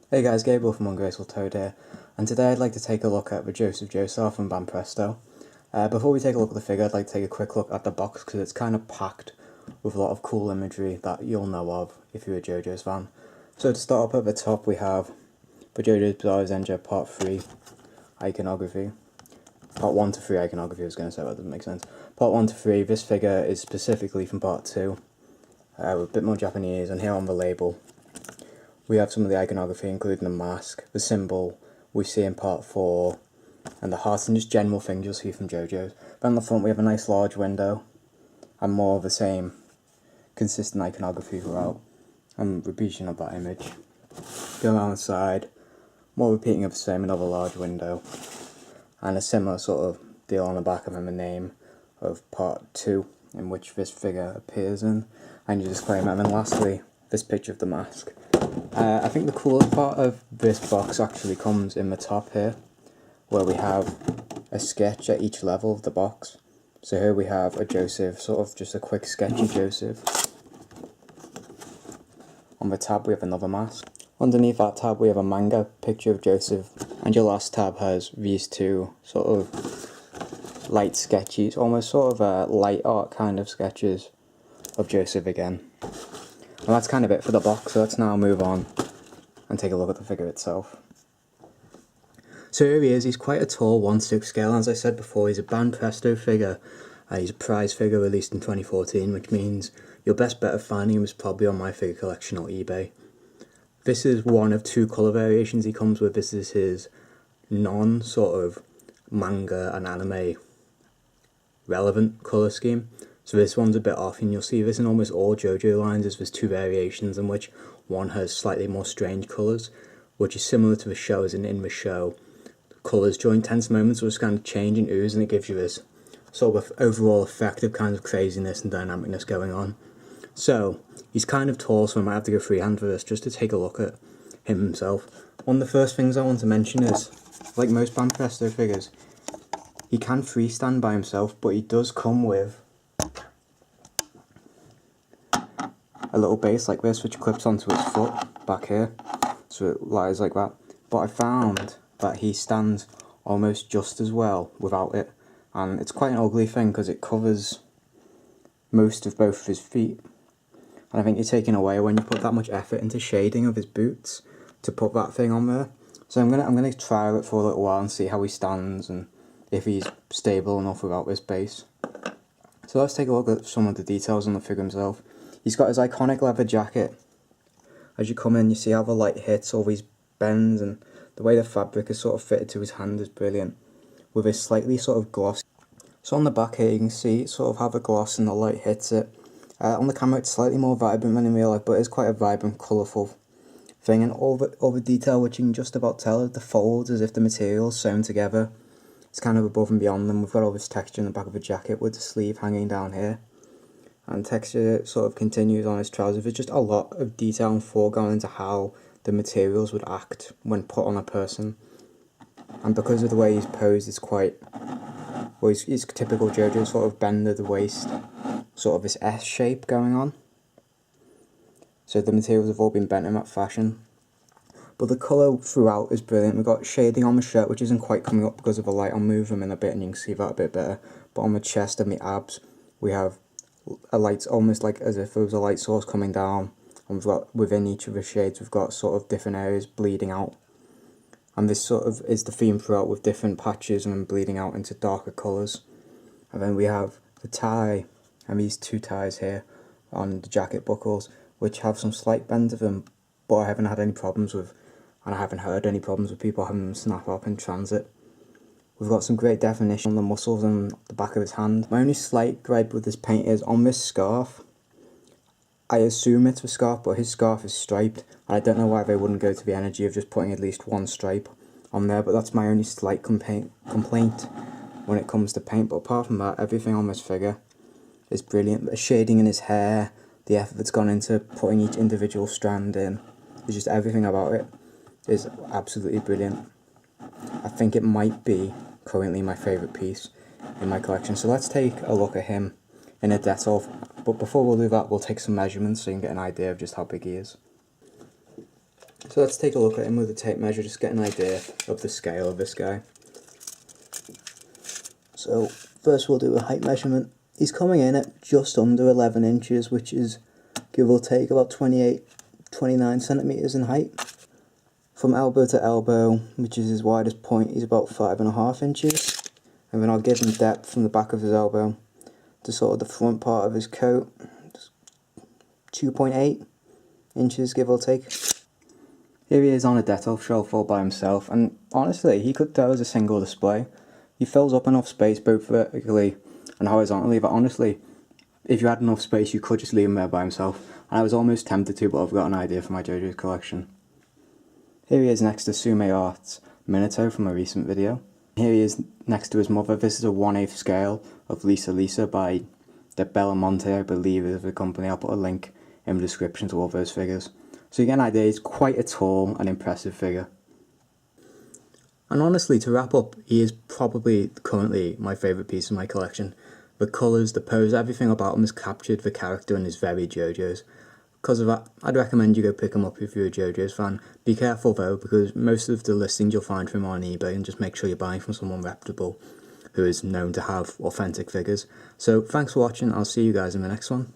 Hey guys, Gabriel from Ungraceful here, and today I'd like to take a look at the Joestar from Banpresto. Before we take a look at the figure, I'd like to take a quick look at the box because it's kind of packed with a lot of cool imagery that you'll know of if you're a JoJo's fan. So to start up at the top, we have the JoJo's Bizarre Adventure Part 3 iconography. Part 1 to 3 iconography, I was going to say, that doesn't make sense. Part 1 to 3, this figure is specifically from Part 2, with a bit more Japanese, and here on the label we have some of the iconography, including the mask, the symbol we see in Part 4, and the hearts, and just general things you'll see from JoJo's. Then on the front we have a nice large window, and more of the same consistent iconography throughout, and repeating of that image. Go around the side, more repeating of the same, another large window, and a similar sort of deal on the back of him, a name of Part 2, in which this figure appears in, and your disclaimer, and then lastly, this picture of the mask. I think the coolest part of this box actually comes in the top here, where we have a sketch at each level of the box. So here we have a Joseph, sort of just a quick sketch of Joseph. On the tab we have another mask. Underneath that tab we have a manga picture of Joseph, and your last tab has these two sort of light sketches, almost sort of light art kind of sketches of Joseph again. And that's kind of it for the box, so let's now move on and take a look at the figure itself. So here he is. He's quite a tall 1/6 scale, and as I said before, he's a Banpresto figure. He's a prize figure released in 2014, which means your best bet of finding him is probably on My Figure Collection or eBay. This is one of two colour variations he comes with. This is his non-sort of manga and anime relevant colour scheme. So this one's a bit off, and you'll see this in almost all JoJo lines, as there's two variations in which one has slightly more strange colours, which is similar to the show, as in the show, colours during tense moments will just kind of change and ooze, and it gives you this sort of overall effect of kind of craziness and dynamicness going on. So, he's kind of tall, so I might have to go freehand for this, just to take a look at him himself. One of the first things I want to mention is, like most Banpresto figures, he can freestand by himself, but he does come with a little base like this, which clips onto his foot back here, so it lies like that. But I found that he stands almost just as well without it, and it's quite an ugly thing because it covers most of both of his feet, and I think you're taking away when you put that much effort into shading of his boots to put that thing on there. So I'm gonna try it for a little while and see how he stands and if he's stable enough without this base. So let's take a look at some of the details on the figure himself. He's got his iconic leather jacket. As you come in, you see how the light hits all these bends, and the way the fabric is sort of fitted to his hand is brilliant, with a slightly sort of gloss. So on the back here you can see sort of how the gloss and the light hits it. On the camera it's slightly more vibrant than in real life, but it's quite a vibrant, colourful thing, and all the detail which you can just about tell are the folds, as if the material's sewn together. It's kind of above and beyond them. We've got all this texture in the back of the jacket with the sleeve hanging down here, and texture sort of continues on his trousers. There's just a lot of detail and thought going into how the materials would act when put on a person, and because of the way he's posed, it's quite, well, he's typical JoJo, sort of bend of the waist, sort of this S shape going on. So the materials have all been bent in that fashion. But the colour throughout is brilliant. We've got shading on the shirt, which isn't quite coming up because of the light. I'll move them in a bit and you can see that a bit better. But on the chest and the abs, we have a light, almost like as if there was a light source coming down, and we've got within each of the shades we've got sort of different areas bleeding out, and this sort of is the theme throughout, with different patches and then bleeding out into darker colours. And then we have the tie, and these two ties here on the jacket buckles, which have some slight bends of them, but I haven't had any problems with, and I haven't heard any problems with people having them snap up in transit. We've got some great definition on the muscles and the back of his hand. My only slight gripe with this paint is on this scarf. I assume it's a scarf, but his scarf is striped. I don't know why they wouldn't go to the energy of just putting at least one stripe on there, but that's my only slight complaint when it comes to paint. But apart from that, everything on this figure is brilliant. The shading in his hair, the effort that's gone into putting each individual strand in, is just everything about it is absolutely brilliant. I think it might be currently my favourite piece in my collection. So let's take a look at him in a detail, but before we'll do that, we'll take some measurements so you can get an idea of just how big he is. So So let's take a look at him with a tape measure, just get an idea of the scale of this guy. So first we'll do a height measurement. He's coming in at just under 11 inches, which is give or take about 29 centimeters in height. From elbow to elbow, which is his widest point, he's about 5.5 inches. And then I'll give him depth from the back of his elbow to sort of the front part of his coat, 2.8 inches give or take. Here he is on a Dettol shelf all by himself, and honestly, he could do as a single display. He fills up enough space both vertically and horizontally that honestly, if you had enough space you could just leave him there by himself. And I was almost tempted to, but I've got an idea for my JoJo's collection. Here he is next to Sume Art's Minato from a recent video. Here he is next to his mother. This is a 1/8 scale of Lisa Lisa by the Belamonte, I believe is the company. I'll put a link in the description to all those figures. So you get an idea, he's quite a tall and impressive figure. And honestly, to wrap up, he is probably currently my favourite piece of my collection. The colours, the pose, everything about him has captured the character and is very JoJo's. Because of that, I'd recommend you go pick him up if you're a JoJo's fan. Be careful though, because most of the listings you'll find from him on eBay, and just make sure you're buying from someone reputable who is known to have authentic figures. So thanks for watching, I'll see you guys in the next one.